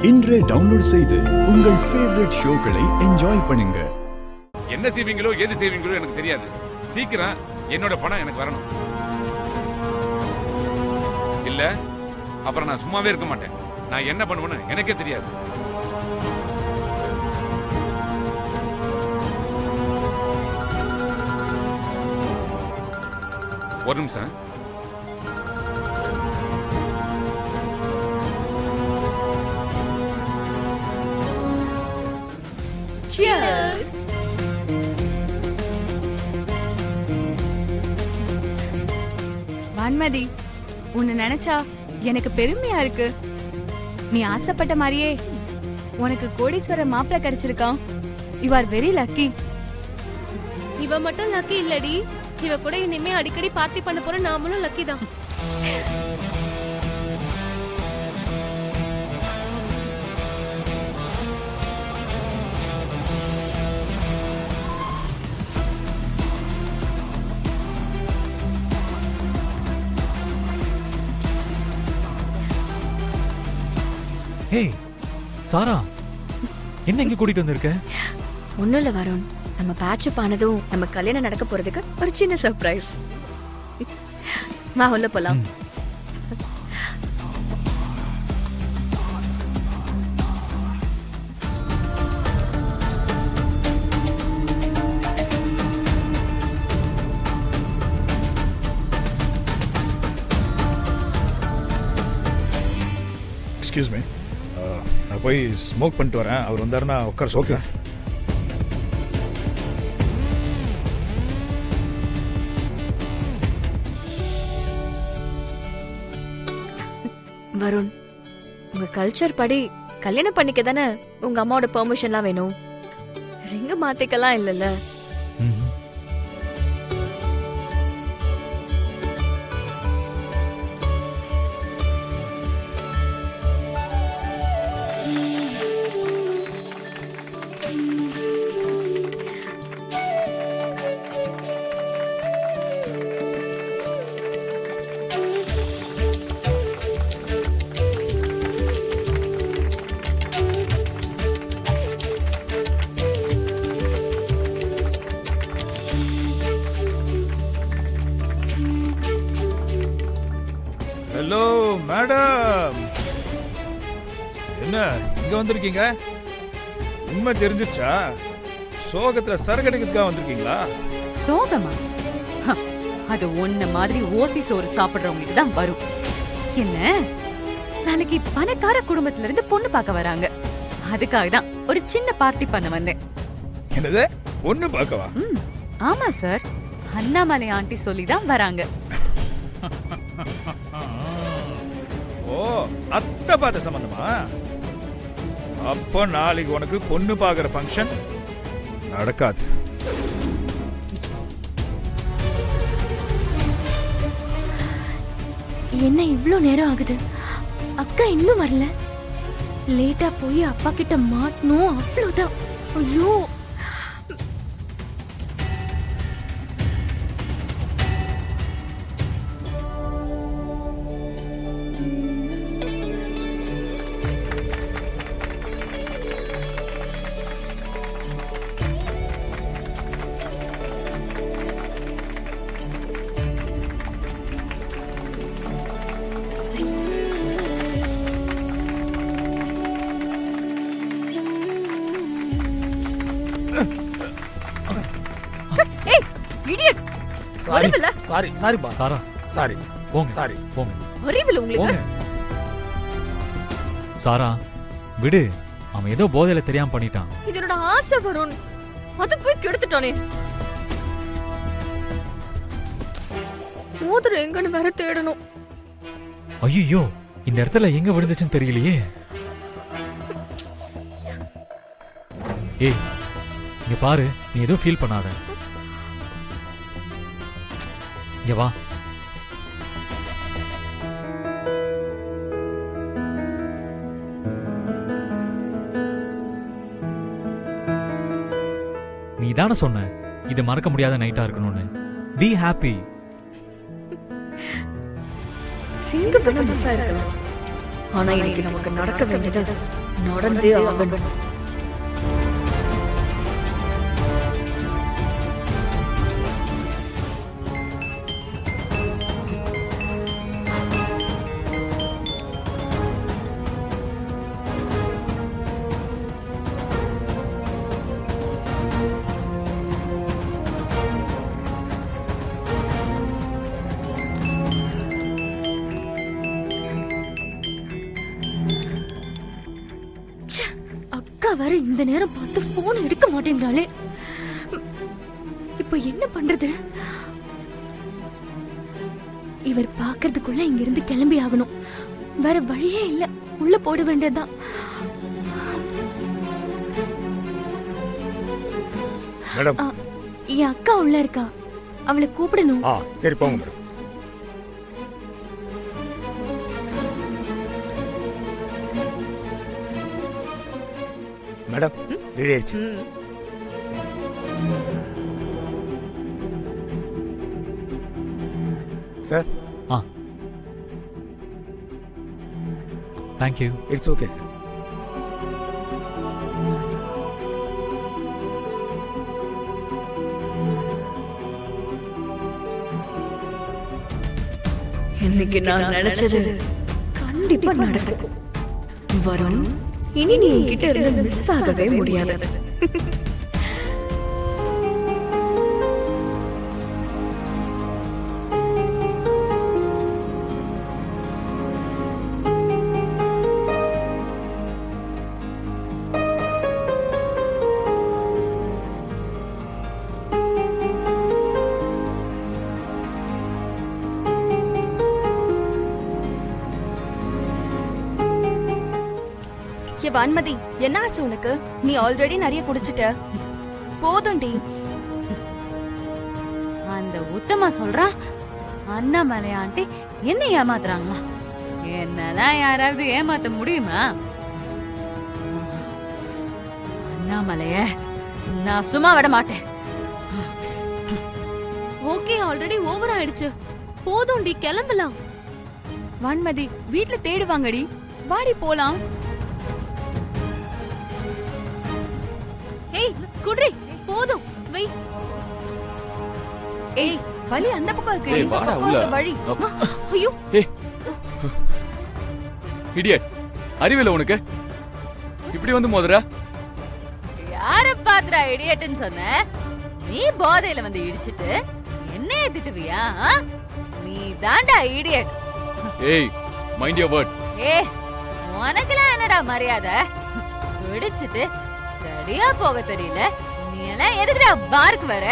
இன்றே டவுன்லோட் செய்து உங்கள் ஃபேவரட் ஷோக்களை என்ஜாய் பண்ணுங்க. என்ன செய்வீங்களோ எது செய்வீங்களோ எனக்கு தெரியாது. சீக்கிரம் என்னோட பணம் எனக்கு வரணும். இல்ல அப்புறம் நான் சும்மாவே இருக்க மாட்டேன். நான் என்ன பண்ணுவேன்னு எனக்கே தெரியாது. ஒரு நிமிஷம். Cheers. வான்மதி, உன்னை நினைச்சா எனக்கு பெருமையா இருக்கு. நீ ஆசைப்பட்ட மாதிரியே உனக்கு கோடீஸ்வர மாப்பிள்ளை கிடைச்சிருக்கான். You are very lucky. இவ மட்டும் லக்கி இல்லடி, இவ கூட இனிமே அடிக்கடி பார்ட்டி பண்ண போற நாமளும் லக்கி தான். ஹேய் சாரா, என்ன இங்க கூட்டிட்டு வந்திருக்க? ஒண்ணும் இல்ல வருண், நம்ம பேட்சப் ஆனதும் நம்ம கல்யாணம் நடக்க போறதுக்கு ஒரு சின்ன சர்ப்ரைஸ். வா உள்ள போலாம். எக்ஸ்கியூஸ் மீ, நான் போய் ஸ்மோக் பண்ணிட்டு வரேன். அவர் வந்தாருன்னா உட்கார. ஓகே வருண், உங்க கல்ச்சர் படி கல்யாணம் பண்ணிக்க தானே உங்க அம்மாவோட பெர்மிஷன்லாம் வேணும். ரிங்க மாத்திக்கலாம் இல்லல்ல? ஹலோ மேடம், என்ன இங்க வந்திருக்கீங்க? உண்மை தெரிஞ்சிருச்சா? சோகத்துல சரகடிக்கிறதுக்காக வந்திருக்கீங்களா? சோகமா? அது ஒன்ன மாதிரி ஓசி சோறு சாப்பிடுறவங்களுக்கு தான் வரும். என்ன நாளைக்கு பணக்கார குடும்பத்துல இருந்து பொண்ணு பார்க்க வராங்க. அதுக்காக தான் ஒரு சின்ன பார்ட்டி பண்ண வந்தேன். என்னது, பொண்ணு பார்க்கவா? ஆமா சார், அண்ணாமலை ஆண்டி சொல்லி தான் வராங்க. ஓ, அத்தை பார்த்த சம்பந்தமா? அப்போ நாளைக்கு உனக்கு பொண்ணு பார்க்குற ஃபங்க்ஷன் நடக்காது. என்ன இவ்ளோ நேரம் ஆகுது? அக்கா இன்னும் வரல. லேட்டா போய் அப்பா கிட்ட மாட்டணும், அவ்வளவுதான். ஐயோ, ஏய் இடியட், அறிவில்ல? Sorry boss. சாரா சாரி போங்க, சாரி. போங்க அறிவில்ல உங்களுக்கு? போங்க. சாரா விடு, அவன் ஏதோ போதையில தெரியாம பண்ணிட்டான். இது என்னோட ஆசை வருண், அது போய் கெடுத்துட்டானே. மோதிரம் எங்கன்னு வேற தேடணும். ஐயோ, இந்த இடத்துல எங்க விழுந்துச்சுன்னு தெரியலையே. ஏய் இங்க பாரு, நீ ஏதோ ஃபீல் பண்ணாத. இங்க வா. நீ தானே சொன்ன இது மறக்க முடியாத நைட்டா இருக்கணும்னு. Be happy. சிங்க பண்ண மிஸ் ஆயிருக்கலாம். ஆனா இன்னைக்கு நமக்கு நடக்க வேண்டியது நடந்தே ஆகணும். ச்சே, அக்கா வேற இந்த நேரம் பார்த்து போன் எடுக்க மாட்டேங்கிறாளே. இப்போ என்ன பண்றது? இவர் பாக்குறதுக்குள்ள இங்க இருந்து கிளம்பி ஆகணும். வேற வழியே இல்ல, உள்ள போட வேண்டியதுதான். மேடம். என் அக்கா உள்ள இருக்கா, அவளை கூப்பிடணும். சரி போங்க. மேடம் ரெடி ஆயிடுச்சு. Sir. Thank you. It's okay sir. இன்னைக்கு நான் நினைச்சது கண்டிப்பா நடக்கும். வருண், இனி நீ என்கிட்ட இருந்து மிஸ் ஆகவே முடியாது. ஏ வான்மதி, என்ன ஆச்சு உனக்கு? நீ ஆல்ரெடி நிறைய குடிச்சிட்ட, போதும்டி. அந்த உத்தமா சொல்றான் அண்ணாமலை ஆண்டி என்ன ஏமாத்துறாங்களா? என்னெல்லாம் யாராவது ஏமாத்த முடியுமா? அண்ணாமலைய நான் சும்மா விட மாட்டேன். ஓகே, ஆல்ரெடி ஓவர் ஆயிடுச்சு, போதும்டி, கிளம்பலாம். வான்மதி, வீட்ல தேடுவாங்கடி, வாடி போலாம். ஏய் குட்ரி, போதும் வை. ஏய், வழி அந்த பக்கம் இருக்கு, ஏய், இந்த வாடா பக்கம் உள்ள. இருக்க வழி. ஐயோ, இடியட், அறிவில்ல உனக்கு? இப்படி வந்து மோதுற? யார பாத்துறா இடியட்னு சொன்ன? நீ போதையில வந்து இடிச்சிட்டு என்னைய திட்டுவியா? நீ தாண்டா இடியட். ஏய், மைண்ட் யுவர் வேர்ட்ஸ். ஏய், உனக்கெல்லாம் என்னடா மரியாதை? குடிச்சிட்டு ஸ்டடியா போக தெரியல, நீ எல்லாம் எதுக்குடா பாருக்கு வர?